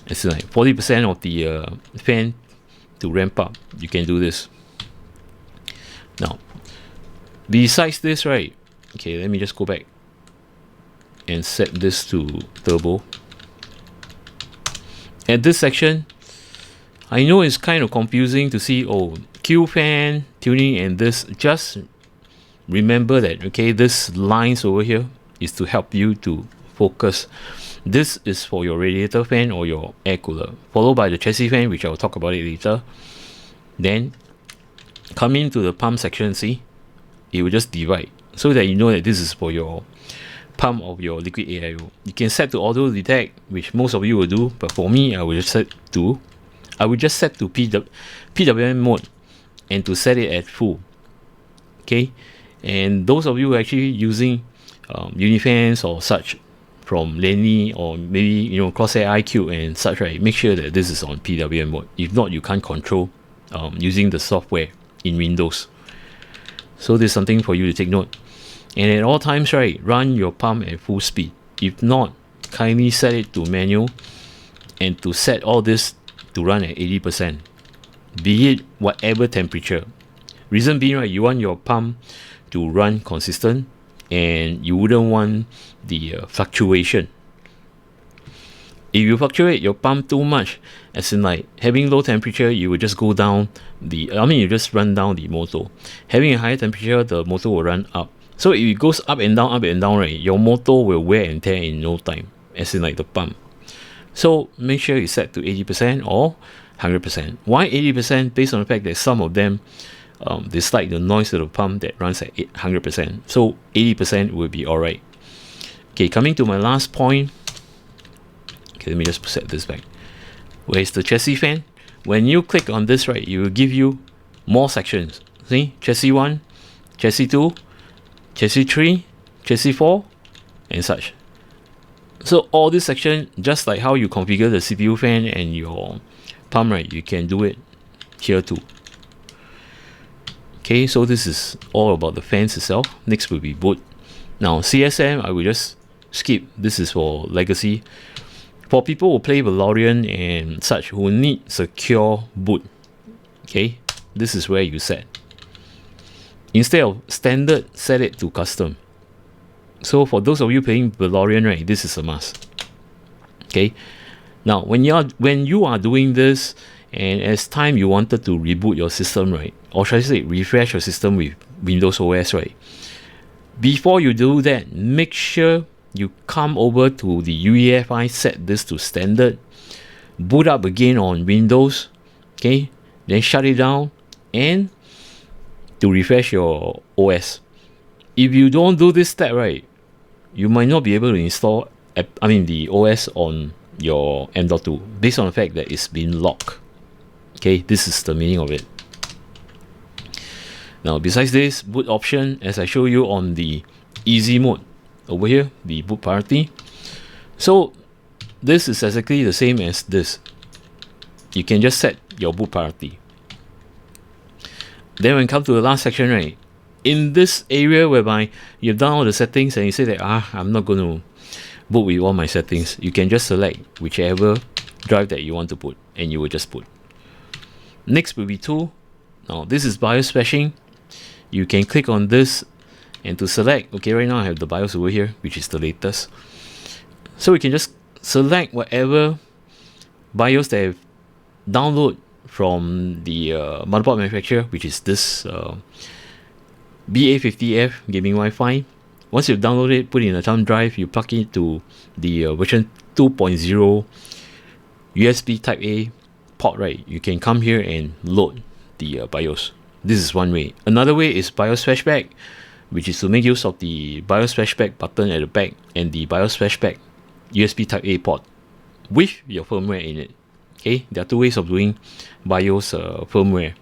it's like 40% of the fan to ramp up. You can do this. Now besides this, right, okay, let me just go back and set this to turbo. At this section, I know it's kind of confusing to see, oh, Q fan tuning and this. Just remember that, okay, this lines over here is to help you to focus. This is for your radiator fan or your air cooler, followed by the chassis fan, which I'll talk about it later. Then come into the pump section. See, it will just divide so that you know that this is for your pump of your liquid AIO. You can set to auto detect, which most of you will do, but for me, I will just set to PWM mode and to set it at full. Okay, and those of you actually using Unifans or such from Lenny, or maybe, you know, Crosshair iCube and such, right, make sure that this is on PWM mode. If not, you can't control using the software in Windows. So there's something for you to take note. And at all times, right, run your pump at full speed. If not, kindly set it to manual and to set all this to run at 80%, be it whatever temperature. Reason being, right, you want your pump to run consistent and you wouldn't want the fluctuation. If you fluctuate your pump too much, as in like having low temperature, you will just go down the, you just run down the motor. Having a higher temperature, the motor will run up. So if it goes up and down, right, your motor will wear and tear in no time, as in like the pump. So make sure you set to 80% or 100%. Why 80%? Based on the fact that some of them dislike the noise of the pump that runs at 100%. So 80% will be alright. Okay, coming to my last point. Okay, let me just set this back. Where's the chassis fan? When you click on this, right, it will give you more sections. See, chassis 1, chassis 2, chassis 3, chassis 4, and such. So all this section, just like how you configure the CPU fan and your pump, right, you can do it here too. Okay, so this is all about the fans itself. Next will be boot. Now CSM, I will just skip. This is for legacy. For people who play Valorant and such, who need secure boot, okay, this is where you set. Instead of standard, set it to custom. So for those of you playing Valorant, right, this is a must. Okay. Now when you are doing this, and as time you wanted to reboot your system, right, or should I say refresh your system with Windows OS, right, before you do that, make sure you come over to the UEFI, set this to standard, boot up again on Windows, okay, then shut it down and to refresh your OS. If you don't do this step, right, you might not be able to install the OS on your M.2 based on the fact that it's been locked. Okay, this is the meaning of it. Now besides this, boot option, as I show you on the EZ mode over here, the boot priority. So this is exactly the same as this. You can just set your boot priority. Then when it comes to the last section, right, in this area whereby you've done all the settings and you say that I'm not going to boot with all my settings, you can just select whichever drive that you want to put and you will just put. Next will be tool. Now this is BIOS patching. You can click on this and to select, okay, right now I have the BIOS over here, which is the latest. So we can just select whatever BIOS that I've download from the motherboard manufacturer, which is this B850-F gaming Wi-Fi. Once you've downloaded it, put it in a thumb drive, you plug it to the version 2.0 USB Type A port, right? You can come here and load the BIOS. This is one way. Another way is BIOS flashback, which is to make use of the BIOS flashback button at the back and the BIOS flashback USB Type A port with your firmware in it. Okay, there are two ways of doing BIOS firmware.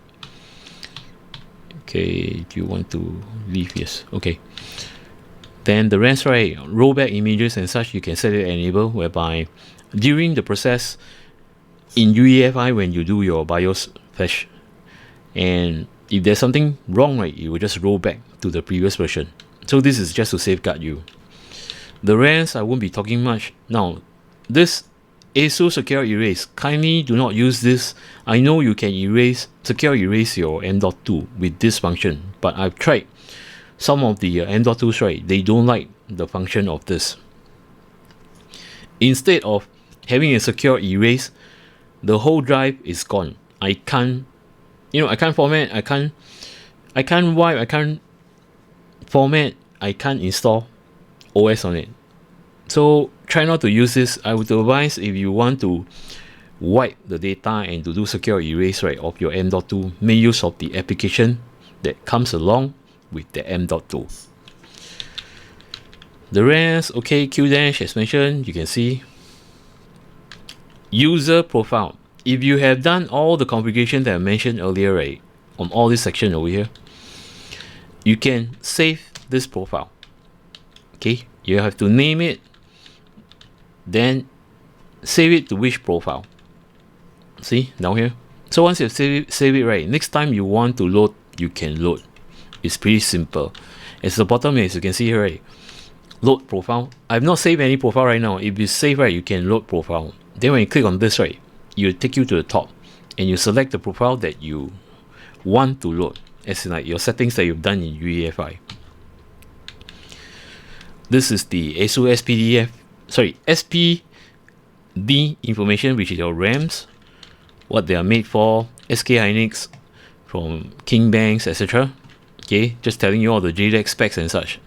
Okay, do you want to leave? Yes. Okay. Then the rest, right, rollback images and such, you can set it enable, whereby during the process in UEFI when you do your BIOS flash, and if there's something wrong, right, you will just roll back to the previous version. So this is just to safeguard you. The rest I won't be talking much. Now, this Asus Secure Erase, kindly do not use this. I know you can secure erase your M.2 with this function, but I've tried some of the M.2s, right, they don't like the function of this. Instead of having a secure erase, the whole drive is gone. I can't format, I can't wipe, I can't format, I can't install OS on it. So try not to use this. I would advise, if you want to wipe the data and to do secure erase, right, of your M.2, make use of the application that comes along with the M.2. The rest, okay, Q dash as mentioned, you can see. User profile. If you have done all the configuration that I mentioned earlier, right, on all this section over here, you can save this profile. Okay, you have to name it, then save it to which profile. See down here. So once you save it, right, next time you want to load, you can load. It's pretty simple. At the bottom, as you can see here, right, load profile. I've not saved any profile right now. If you save, right, you can load profile. Then when you click on this, right, it will take you to the top and you select the profile that you want to load, as in like your settings that you've done in UEFI. This is the Asus SPD information, which is your RAMs, what they are made for, SK Hynix, from King Banks, etc. Okay, just telling you all the JDEC specs and such.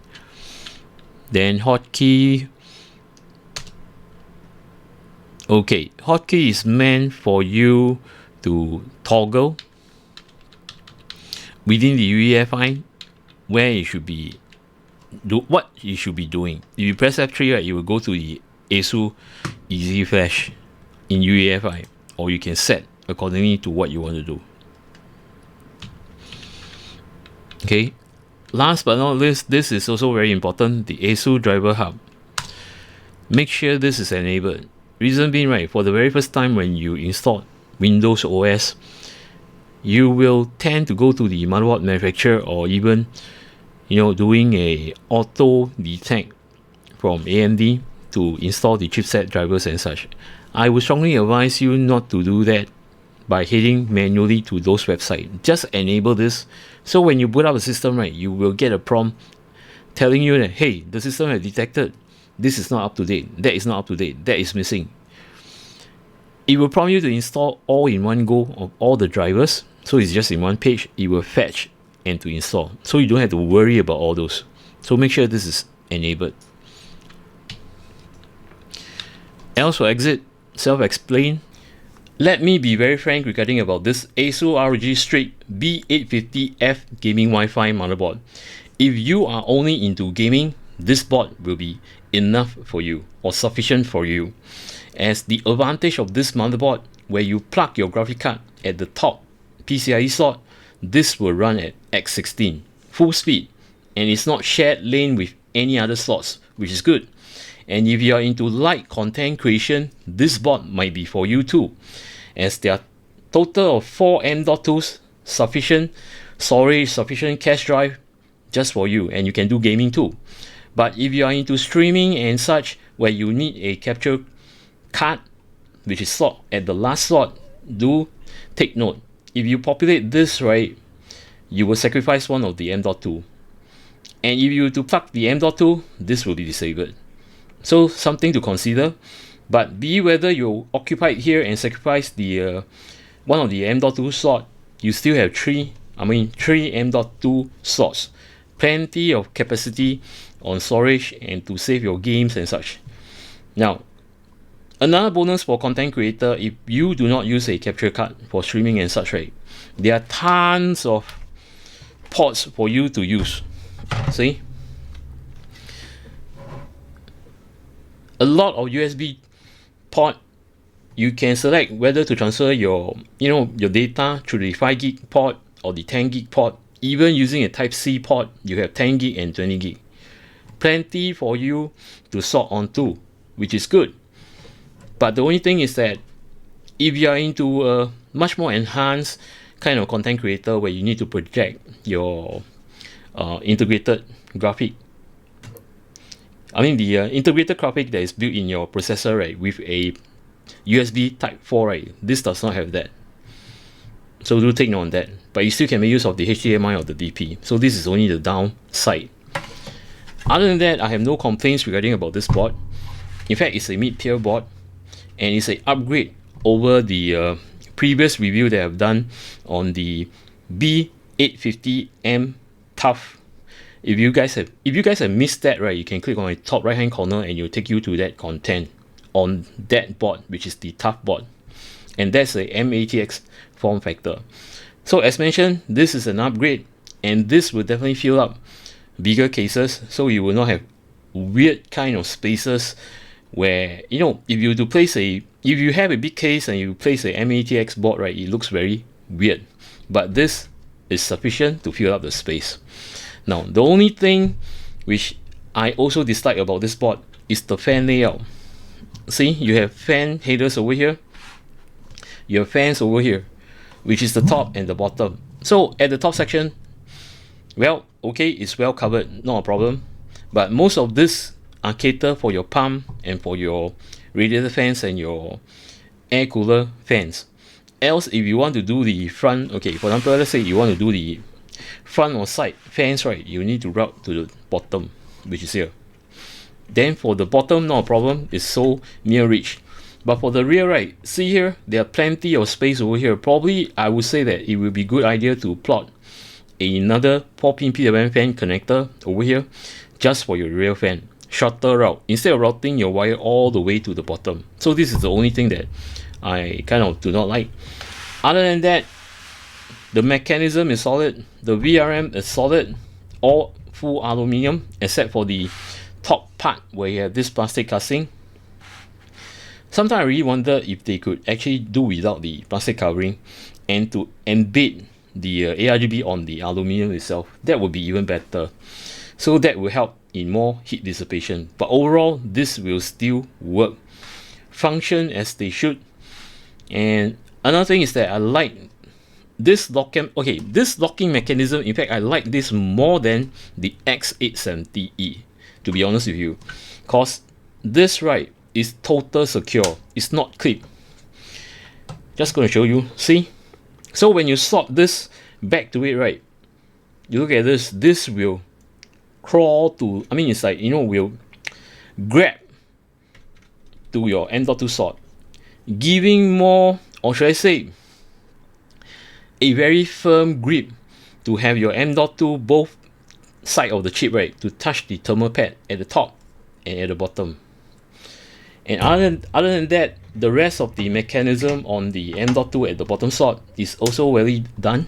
Then hotkey. Okay, hotkey is meant for you to toggle within the UEFI where you should be what you should be doing. If you press F3, right, you will go to the Asus EZ Flash in UEFI, or you can set accordingly to what you want to do. Okay, last but not least, this is also very important, the Asus driver hub. Make sure this is enabled. Reason being, right, for the very first time when you install Windows OS, you will tend to go to the motherboard manufacturer, or even doing a auto detect from AMD to install the chipset drivers and such. I would strongly advise you not to do that by heading manually to those websites. Just enable this, so when you boot up the system, right, you will get a prompt telling you that, hey, the system has detected this is not up to date, that is not up to date, that is missing. It will prompt you to install all in one go of all the drivers, so it's just in one page. It will fetch and to install, so you don't have to worry about all those. So make sure this is enabled. Else for exit, self-explain. Let me be very frank regarding about this Asus ROG Strix B850-F gaming Wi-Fi motherboard. If you are only into gaming, this board will be enough for you, or sufficient for you, as the advantage of this motherboard, where you plug your graphic card at the top PCI-E slot, this will run at X16 full speed, and it's not shared lane with any other slots, which is good. And if you are into light content creation, this board might be for you too, as there are total of 4 M.2s, sufficient storage, sufficient cache drive just for you, and you can do gaming too. But if you are into streaming and such, where you need a capture card, which is slot at the last slot, do take note. If you populate this, right, you will sacrifice one of the M.2. And if you to plug the M.2, this will be disabled. So something to consider. But be whether you occupy it here and sacrifice the one of the M.2 slot, you still have three M.2 slots, plenty of capacity on storage and to save your games and such. Now, another bonus for content creator, if you do not use a capture card for streaming and such, right, there are tons of ports for you to use. See, a lot of USB port. You can select whether to transfer your your data through the 5 gig port or the 10 gig port. Even using a type C port, you have 10 gig and 20 gig, plenty for you to sort onto, which is good. But the only thing is that if you are into a much more enhanced kind of content creator where you need to project your integrated graphic, the integrated graphic that is built in your processor, right, with a USB type 4, right, this does not have that. So do take note on that. But you still can make use of the HDMI or the DP. So this is only the downside. Other than that, I have no complaints regarding about this board. In fact, it's a mid-tier board, and it's an upgrade over the previous review that I've done on the B850M Tough. If you guys have missed that, right, you can click on the top right hand corner and it will take you to that content on that board, which is the Tough board, and that's a M-ATX form factor. So as mentioned, this is an upgrade, and this will definitely fill up bigger cases, so you will not have weird kind of spaces where, if you have a big case and you place a M-ATX board, right, it looks very weird. But this is sufficient to fill up the space. Now, the only thing which I also dislike about this board is the fan layout. See, you have fan headers over here, you have fans over here, which is the top and the bottom. So at the top section, well, okay, it's well covered, not a problem. But most of this are catered for your pump and for your radiator fans and your air cooler fans. Else, if you want to do the front, okay, for example, let's say you want to do the front or side fans, right, you need to route to the bottom, which is here. Then for the bottom, not a problem, it's so near reach. But for the rear, right, see here, there are plenty of space over here. Probably I would say that it will be a good idea to plot another 4-pin PWM fan connector over here just for your rear fan. Shorter route, instead of routing your wire all the way to the bottom. So this is the only thing that I kind of do not like. Other than that, the mechanism is solid, the VRM is solid, all full aluminium except for the top part where you have this plastic casing. Sometimes I really wonder if they could actually do without the plastic covering and to embed the ARGB on the aluminium itself. That would be even better. So that will help in more heat dissipation. But overall, this will still work, function as they should. And another thing is that I like this this locking mechanism. In fact, I like this more than the X870E, to be honest with you, because this, right, is total secure. It's not clip. Just going to show you. See, so when you slot this back to it, right, you look at this. This will crawl to, it's like, will grab to your M.2 slot, giving more, or should I say, a very firm grip to have your M.2 both side of the chip, right, to touch the thermal pad at the top and at the bottom. And other than that, the rest of the mechanism on the M.2 at the bottom slot is also well done,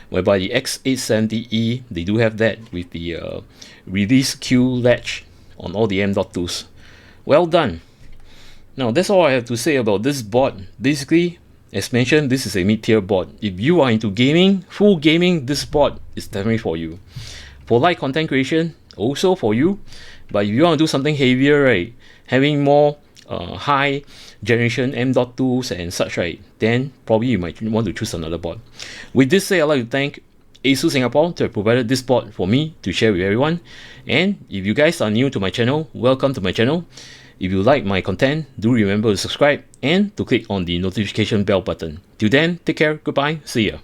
whereby the X870E, they do have that with the release Q latch on all the M.2s. Well done. Now that's all I have to say about this board. Basically, as mentioned, this is a mid-tier board. If you are into gaming, full gaming, this board is definitely for you. For light content creation, also for you. But if you want to do something heavier, right, having more high generation M.2s and such, right, then probably you might want to choose another board. With this said, I'd like to thank Asus Singapore to have provided this board for me to share with everyone. And if you guys are new to my channel, welcome to my channel. If you like my content, do remember to subscribe and to click on the notification bell button. Till then, take care, goodbye, see ya.